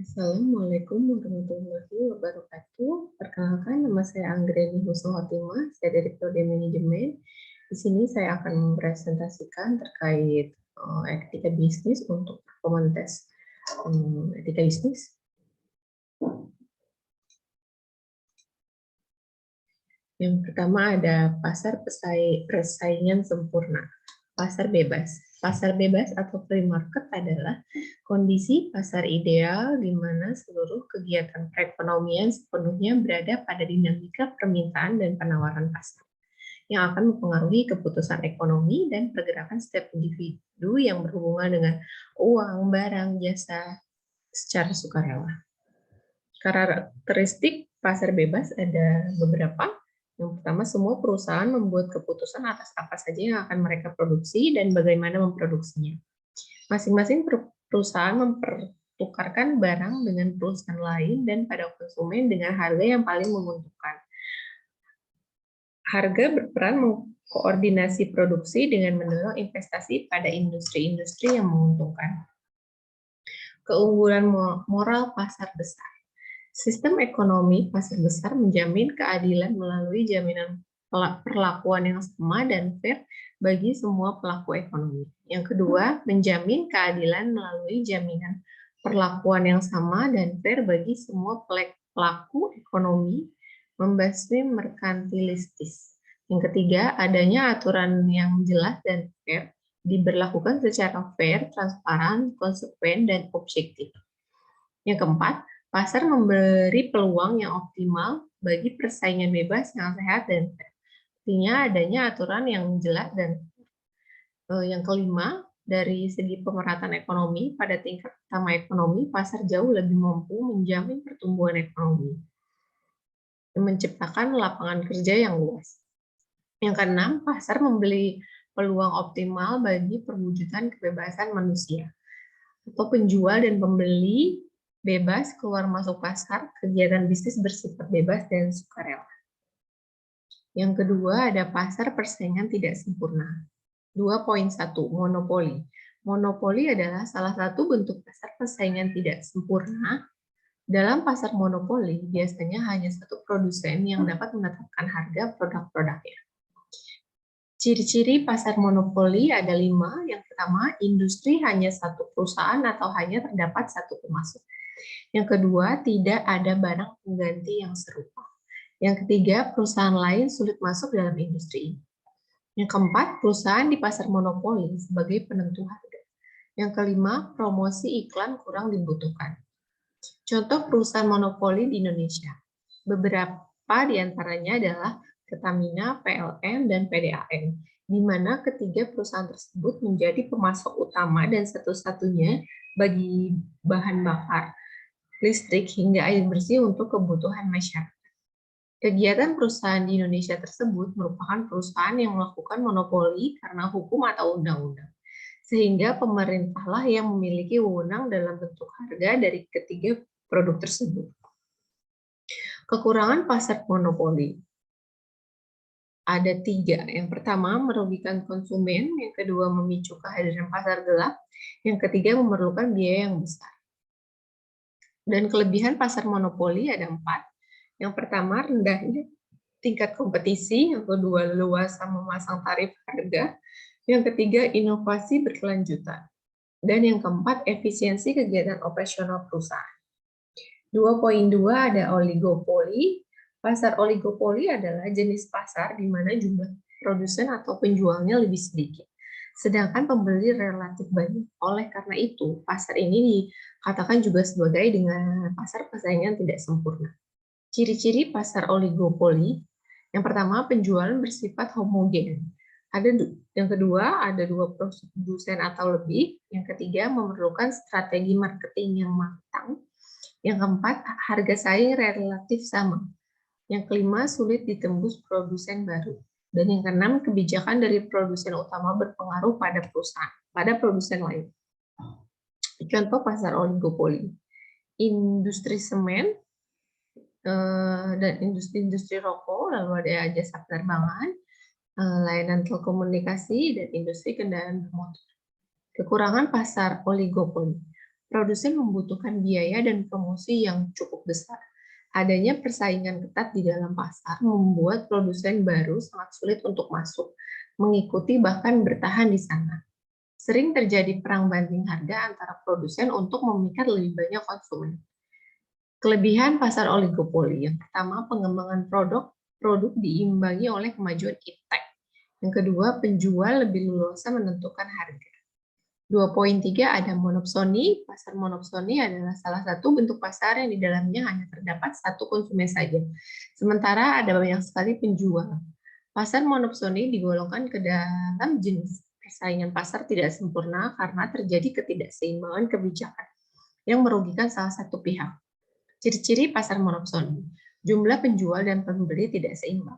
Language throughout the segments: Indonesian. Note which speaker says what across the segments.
Speaker 1: Assalamualaikum warahmatullahi wabarakatuh. Perkenalkan, nama saya Anggreni Husnuhotimah, saya dari Prodi Manajemen. Di sini saya akan mempresentasikan terkait etika bisnis untuk performance test etika bisnis. Yang pertama ada pasar persaingan sempurna. Pasar bebas. Pasar bebas atau free market adalah kondisi pasar ideal di mana seluruh kegiatan perekonomian sepenuhnya berada pada dinamika permintaan dan penawaran pasar yang akan mempengaruhi keputusan ekonomi dan pergerakan setiap individu yang berhubungan dengan uang, barang, jasa secara sukarela. Karakteristik pasar bebas ada beberapa. Yang pertama, semua perusahaan membuat keputusan atas apa saja yang akan mereka produksi dan bagaimana memproduksinya. Masing-masing perusahaan mempertukarkan barang dengan perusahaan lain dan pada konsumen dengan harga yang paling menguntungkan. Harga berperan mengkoordinasi produksi dengan mendorong investasi pada industri-industri yang menguntungkan. Keunggulan moral pasar besar. Sistem ekonomi pasar besar menjamin keadilan melalui jaminan perlakuan yang sama dan fair bagi semua pelaku ekonomi. Yang kedua, menjamin keadilan melalui jaminan perlakuan yang sama dan fair bagi semua pelaku ekonomi, membasmi merkantilistis. Yang ketiga, adanya aturan yang jelas dan fair, diberlakukan secara fair, transparan, konsekuen, dan objektif. Yang keempat, pasar memberi peluang yang optimal bagi persaingan bebas yang sehat dan fair. Artinya adanya aturan yang jelas dan yang kelima, dari segi pemerataan ekonomi, pada tingkat utama ekonomi, pasar jauh lebih mampu menjamin pertumbuhan ekonomi dan menciptakan lapangan kerja yang luas. Yang keenam, pasar memberi peluang optimal bagi perwujudan kebebasan manusia atau penjual dan pembeli bebas keluar masuk pasar, kegiatan bisnis bersifat bebas dan sukarela. Yang kedua ada pasar persaingan tidak sempurna. 2.1 monopoli. Monopoli adalah salah satu bentuk pasar persaingan tidak sempurna. Dalam pasar monopoli, biasanya hanya satu produsen yang dapat menetapkan harga produk-produknya. Ciri-ciri pasar monopoli ada 5. Yang pertama, industri hanya satu perusahaan atau hanya terdapat satu pemasok. Yang kedua, tidak ada barang pengganti yang serupa. Yang ketiga, perusahaan lain sulit masuk dalam industri ini. Yang keempat, perusahaan di pasar monopoli sebagai penentu harga. Yang kelima, promosi iklan kurang dibutuhkan. Contoh perusahaan monopoli di Indonesia. Beberapa di antaranya adalah Pertamina, PLN, dan PDAM, di mana ketiga perusahaan tersebut menjadi pemasok utama dan satu-satunya bagi bahan bakar listrik hingga air bersih untuk kebutuhan masyarakat. Kegiatan perusahaan di Indonesia tersebut merupakan perusahaan yang melakukan monopoli karena hukum atau undang-undang, sehingga pemerintahlah yang memiliki wewenang dalam bentuk harga dari ketiga produk tersebut. Kekurangan pasar monopoli ada 3. Yang pertama, merugikan konsumen. Yang kedua, memicu kehadiran pasar gelap. Yang ketiga, memerlukan biaya yang besar. Dan kelebihan pasar monopoli ada 4. Yang pertama, rendahnya tingkat kompetisi. Yang kedua, leluasa memasang tarif harga. Yang ketiga, inovasi berkelanjutan. Dan yang keempat, efisiensi kegiatan operasional perusahaan. 2.2 ada oligopoli. Pasar oligopoli adalah jenis pasar di mana jumlah produsen atau penjualnya lebih sedikit, sedangkan pembeli relatif banyak. Oleh karena itu, pasar ini dikatakan juga sebagai dengan pasar persaingan tidak sempurna. Ciri-ciri pasar oligopoli, yang pertama, penjualan bersifat homogen. Yang kedua, ada 2 produsen atau lebih. Yang ketiga, memerlukan strategi marketing yang matang. Yang keempat, harga saing relatif sama. Yang kelima, sulit ditembus produsen baru. Dan yang keenam, kebijakan dari produsen utama berpengaruh pada produsen lain. Contoh pasar oligopoli. Industri semen, dan industri rokok, lalu ada jasa penerbangan, layanan telekomunikasi, dan industri kendaraan bermotor. Kekurangan pasar oligopoli. Produsen membutuhkan biaya dan promosi yang cukup besar. Adanya persaingan ketat di dalam pasar membuat produsen baru sangat sulit untuk masuk, mengikuti bahkan bertahan di sana. Sering terjadi perang banting harga antara produsen untuk memikat lebih banyak konsumen. Kelebihan pasar oligopoli. Yang pertama, pengembangan produk diimbangi oleh kemajuan iptek. Yang kedua, penjual lebih leluasa menentukan harga. 2.3 ada monopsoni. Pasar monopsoni adalah salah satu bentuk pasar yang di dalamnya hanya terdapat satu konsumen saja. Sementara ada banyak sekali penjual. Pasar monopsoni digolongkan ke dalam jenis persaingan pasar tidak sempurna karena terjadi ketidakseimbangan kebijakan yang merugikan salah satu pihak. Ciri-ciri pasar monopsoni. Jumlah penjual dan pembeli tidak seimbang.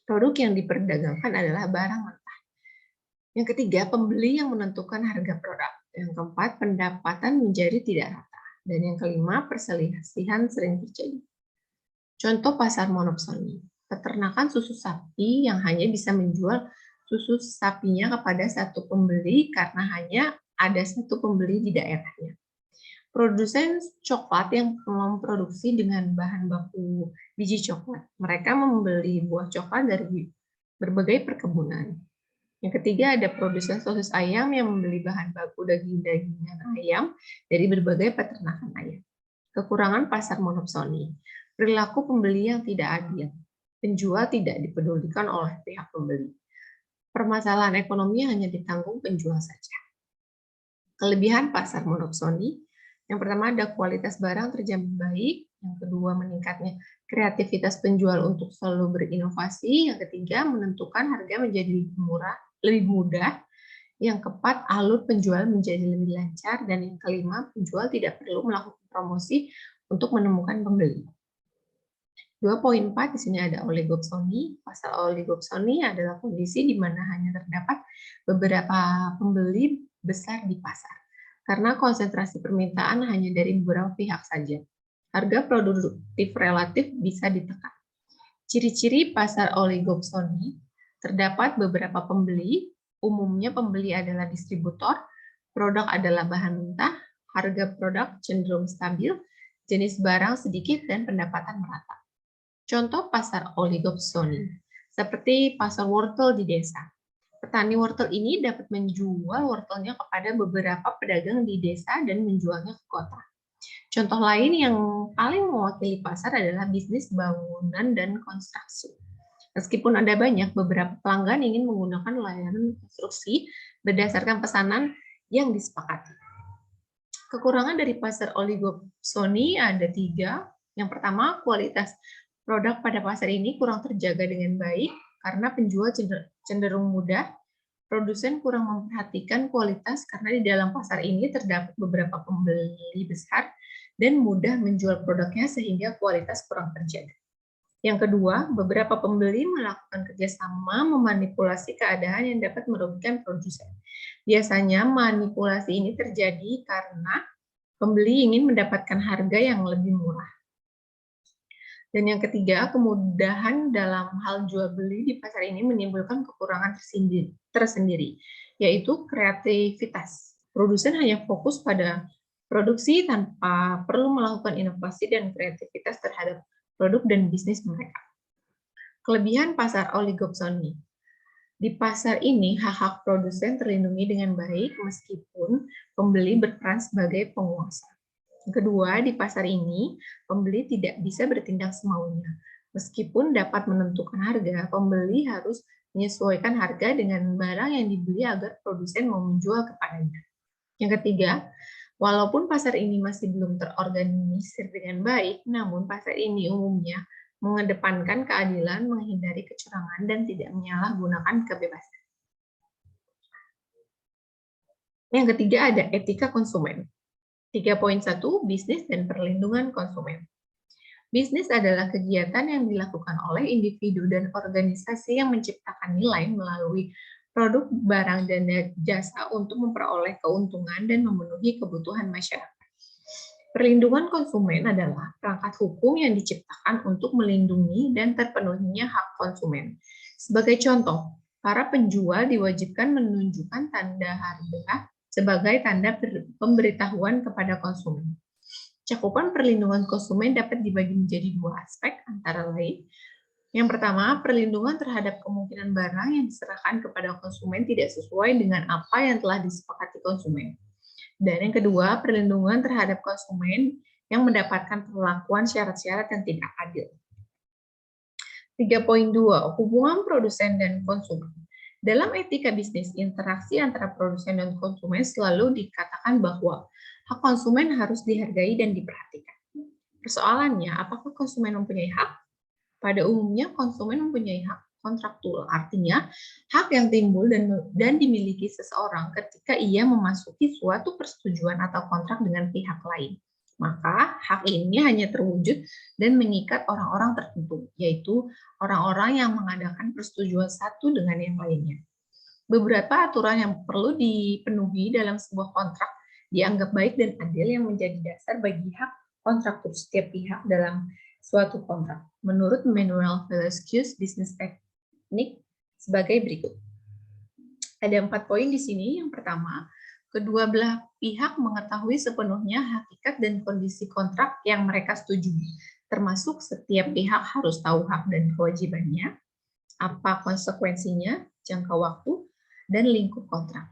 Speaker 1: Produk yang diperdagangkan adalah barang mentah. Yang ketiga, pembeli yang menentukan harga produk. Yang keempat, pendapatan menjadi tidak rata. Dan yang kelima, perselisihan sering terjadi. Contoh pasar monopsoni. Peternakan susu sapi yang hanya bisa menjual susu sapinya kepada satu pembeli karena hanya ada satu pembeli di daerahnya. Produsen coklat yang memproduksi dengan bahan baku biji coklat. Mereka membeli buah coklat dari berbagai perkebunan. Yang ketiga ada produsen sosis ayam yang membeli bahan baku daging-dagingan ayam dari berbagai peternakan ayam. Kekurangan pasar monopsoni. Perilaku pembeli yang tidak adil. Penjual tidak dipedulikan oleh pihak pembeli. Permasalahan ekonomi hanya ditanggung penjual saja. Kelebihan pasar monopsoni. Yang pertama ada kualitas barang terjamin baik, yang kedua meningkatnya kreativitas penjual untuk selalu berinovasi, yang ketiga menentukan harga menjadi lebih mudah, yang keempat alur penjual menjadi lebih lancar, dan yang kelima penjual tidak perlu melakukan promosi untuk menemukan pembeli. 2.4 di sini ada oligopsoni. Pasar oligopsoni adalah kondisi di mana hanya terdapat beberapa pembeli besar di pasar. Karena konsentrasi permintaan hanya dari beberapa pihak saja. Harga produktif relatif bisa ditekan. Ciri-ciri pasar oligopsoni, terdapat beberapa pembeli, umumnya pembeli adalah distributor, produk adalah bahan mentah, harga produk cenderung stabil, jenis barang sedikit, dan pendapatan merata. Contoh pasar oligopsoni, seperti pasar wortel di desa. Petani wortel ini dapat menjual wortelnya kepada beberapa pedagang di desa dan menjualnya ke kota. Contoh lain yang paling mewakili pasar adalah bisnis bangunan dan konstruksi. Meskipun ada banyak, beberapa pelanggan ingin menggunakan layanan konstruksi berdasarkan pesanan yang disepakati. Kekurangan dari pasar oligopsoni ada 3. Yang pertama, kualitas produk pada pasar ini kurang terjaga dengan baik karena penjual cenderung mudah. Produsen kurang memperhatikan kualitas karena di dalam pasar ini terdapat beberapa pembeli besar dan mudah menjual produknya sehingga kualitas kurang terjaga. Yang kedua, beberapa pembeli melakukan kerjasama memanipulasi keadaan yang dapat merugikan produsen. Biasanya manipulasi ini terjadi karena pembeli ingin mendapatkan harga yang lebih murah. Dan yang ketiga, kemudahan dalam hal jual beli di pasar ini menimbulkan kekurangan tersendiri, yaitu kreativitas. Produsen hanya fokus pada produksi tanpa perlu melakukan inovasi dan kreativitas terhadap produk dan bisnis mereka. Kelebihan pasar oligopsoni. Di pasar ini, hak-hak produsen terlindungi dengan baik meskipun pembeli berperan sebagai penguasa. Kedua, di pasar ini, pembeli tidak bisa bertindak semaunya. Meskipun dapat menentukan harga, pembeli harus menyesuaikan harga dengan barang yang dibeli agar produsen mau menjual kepadanya. Yang ketiga, walaupun pasar ini masih belum terorganisir dengan baik, namun pasar ini umumnya mengedepankan keadilan, menghindari kecurangan, dan tidak menyalahgunakan kebebasan. Yang ketiga ada etika konsumen. 3.1 bisnis dan perlindungan konsumen. Bisnis adalah kegiatan yang dilakukan oleh individu dan organisasi yang menciptakan nilai melalui produk, barang, dan jasa untuk memperoleh keuntungan dan memenuhi kebutuhan masyarakat. Perlindungan konsumen adalah perangkat hukum yang diciptakan untuk melindungi dan terpenuhinya hak konsumen. Sebagai contoh, para penjual diwajibkan menunjukkan tanda harga sebagai tanda pemberitahuan kepada konsumen. Cakupan perlindungan konsumen dapat dibagi menjadi dua aspek, antara lain. Yang pertama, perlindungan terhadap kemungkinan barang yang diserahkan kepada konsumen tidak sesuai dengan apa yang telah disepakati konsumen. Dan yang kedua, perlindungan terhadap konsumen yang mendapatkan perlakuan syarat-syarat yang tidak adil. 3.2, hubungan produsen dan konsumen. Dalam etika bisnis, interaksi antara produsen dan konsumen selalu dikatakan bahwa hak konsumen harus dihargai dan diperhatikan. Persoalannya, apakah konsumen mempunyai hak? Pada umumnya, konsumen mempunyai hak kontraktual, artinya hak yang timbul dan dimiliki seseorang ketika ia memasuki suatu persetujuan atau kontrak dengan pihak lain. Maka hak ini hanya terwujud dan mengikat orang-orang tertentu, yaitu orang-orang yang mengadakan persetujuan satu dengan yang lainnya. Beberapa aturan yang perlu dipenuhi dalam sebuah kontrak dianggap baik dan adil yang menjadi dasar bagi hak kontraktur setiap pihak dalam suatu kontrak. Menurut Manuel Velasquez Business Technique sebagai berikut. Ada 4 poin di sini. Yang pertama, kedua belah pihak mengetahui sepenuhnya hakikat dan kondisi kontrak yang mereka setujui, termasuk setiap pihak harus tahu hak dan kewajibannya, apa konsekuensinya, jangka waktu, dan lingkup kontrak.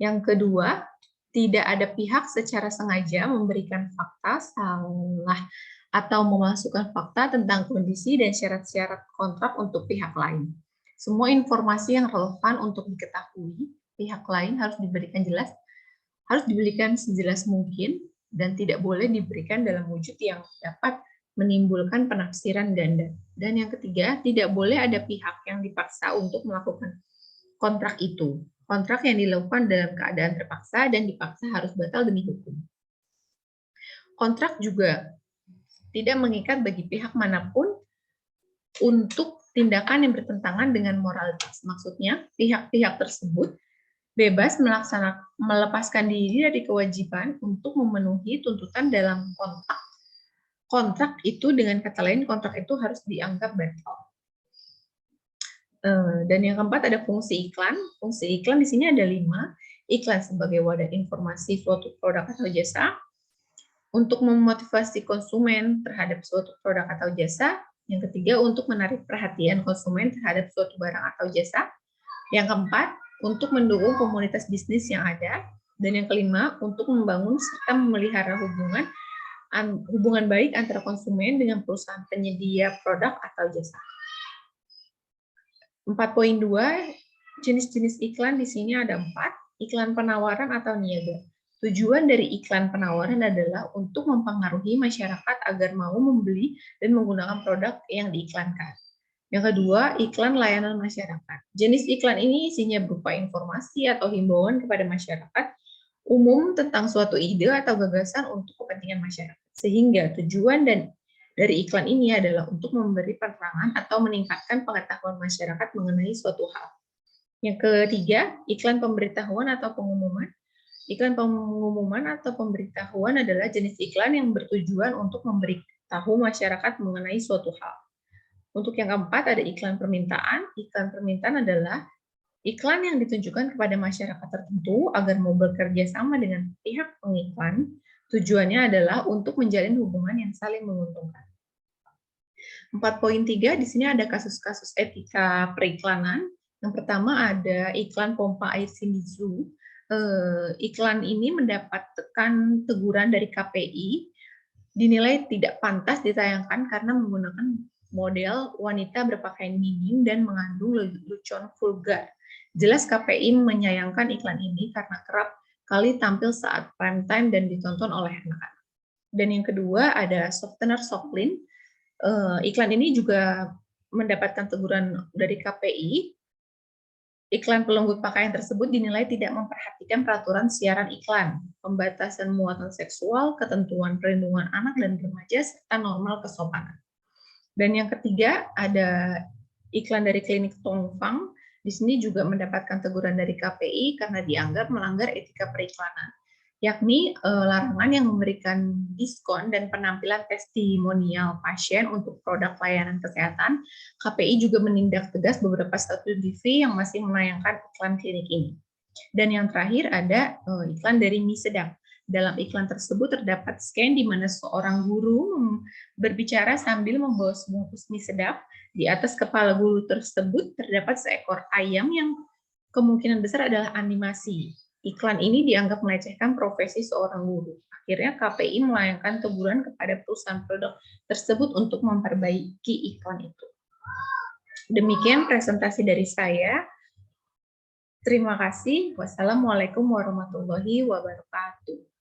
Speaker 1: Yang kedua, tidak ada pihak secara sengaja memberikan fakta salah atau memasukkan fakta tentang kondisi dan syarat-syarat kontrak untuk pihak lain. Semua informasi yang relevan untuk diketahui pihak lain harus diberikan sejelas mungkin dan tidak boleh diberikan dalam wujud yang dapat menimbulkan penafsiran ganda. Dan yang ketiga, tidak boleh ada pihak yang dipaksa untuk melakukan kontrak itu. Kontrak yang dilakukan dalam keadaan terpaksa dan dipaksa harus batal demi hukum. Kontrak juga tidak mengikat bagi pihak manapun untuk tindakan yang bertentangan dengan moralitas. Maksudnya, pihak-pihak tersebut bebas melepaskan diri dari kewajiban untuk memenuhi tuntutan dalam kontrak. Kontrak itu, dengan kata lain, kontrak itu harus dianggap batal. Dan yang keempat ada fungsi iklan. Fungsi iklan di sini ada 5. Iklan sebagai wadah informasi suatu produk atau jasa, untuk memotivasi konsumen terhadap suatu produk atau jasa. Yang ketiga, untuk menarik perhatian konsumen terhadap suatu barang atau jasa. Yang keempat, untuk mendukung komunitas bisnis yang ada. Dan yang kelima, untuk membangun serta memelihara hubungan baik antara konsumen dengan perusahaan penyedia produk atau jasa. 4.2, jenis-jenis iklan di sini ada 4. Iklan penawaran atau niaga. Tujuan dari iklan penawaran adalah untuk mempengaruhi masyarakat agar mau membeli dan menggunakan produk yang diiklankan. Yang kedua, iklan layanan masyarakat. Jenis iklan ini isinya berupa informasi atau himbauan kepada masyarakat umum tentang suatu ide atau gagasan untuk kepentingan masyarakat. Sehingga tujuan dari iklan ini adalah untuk memberi penerangan atau meningkatkan pengetahuan masyarakat mengenai suatu hal. Yang ketiga, iklan pemberitahuan atau pengumuman. Iklan pengumuman atau pemberitahuan adalah jenis iklan yang bertujuan untuk memberitahu masyarakat mengenai suatu hal. Untuk yang keempat ada iklan permintaan. Iklan permintaan adalah iklan yang ditunjukkan kepada masyarakat tertentu agar mau bekerja sama dengan pihak pengiklan. Tujuannya adalah untuk menjalin hubungan yang saling menguntungkan. 4.3 di sini ada kasus-kasus etika periklanan. Yang pertama ada iklan pompa air Shimizu. Iklan ini mendapatkan teguran dari KPI, dinilai tidak pantas ditayangkan karena menggunakan model wanita berpakaian minim dan mengandung lelucon vulgar. Jelas KPI menyayangkan iklan ini karena kerap kali tampil saat prime time dan ditonton oleh anak-anak. Dan yang kedua ada softener Soklin. Iklan ini juga mendapatkan teguran dari KPI. Iklan pelembut pakaian tersebut dinilai tidak memperhatikan peraturan siaran iklan, pembatasan muatan seksual, ketentuan perlindungan anak dan remaja, serta normal kesopanan. Dan yang ketiga ada iklan dari klinik Tongfang. Di sini juga mendapatkan teguran dari KPI karena dianggap melanggar etika periklanan, yakni larangan yang memberikan diskon dan penampilan testimonial pasien untuk produk layanan kesehatan. KPI juga menindak tegas beberapa stasiun TV yang masih menayangkan iklan klinik ini. Dan yang terakhir ada iklan dari mie sedap. Dalam iklan tersebut terdapat scan di mana seorang guru berbicara sambil membawa sebungkus mie sedap. Di atas kepala guru tersebut terdapat seekor ayam yang kemungkinan besar adalah animasi. Iklan ini dianggap melecehkan profesi seorang guru. Akhirnya KPI melayangkan teguran kepada perusahaan produk tersebut untuk memperbaiki iklan itu. Demikian presentasi dari saya. Terima kasih. Wassalamualaikum warahmatullahi wabarakatuh.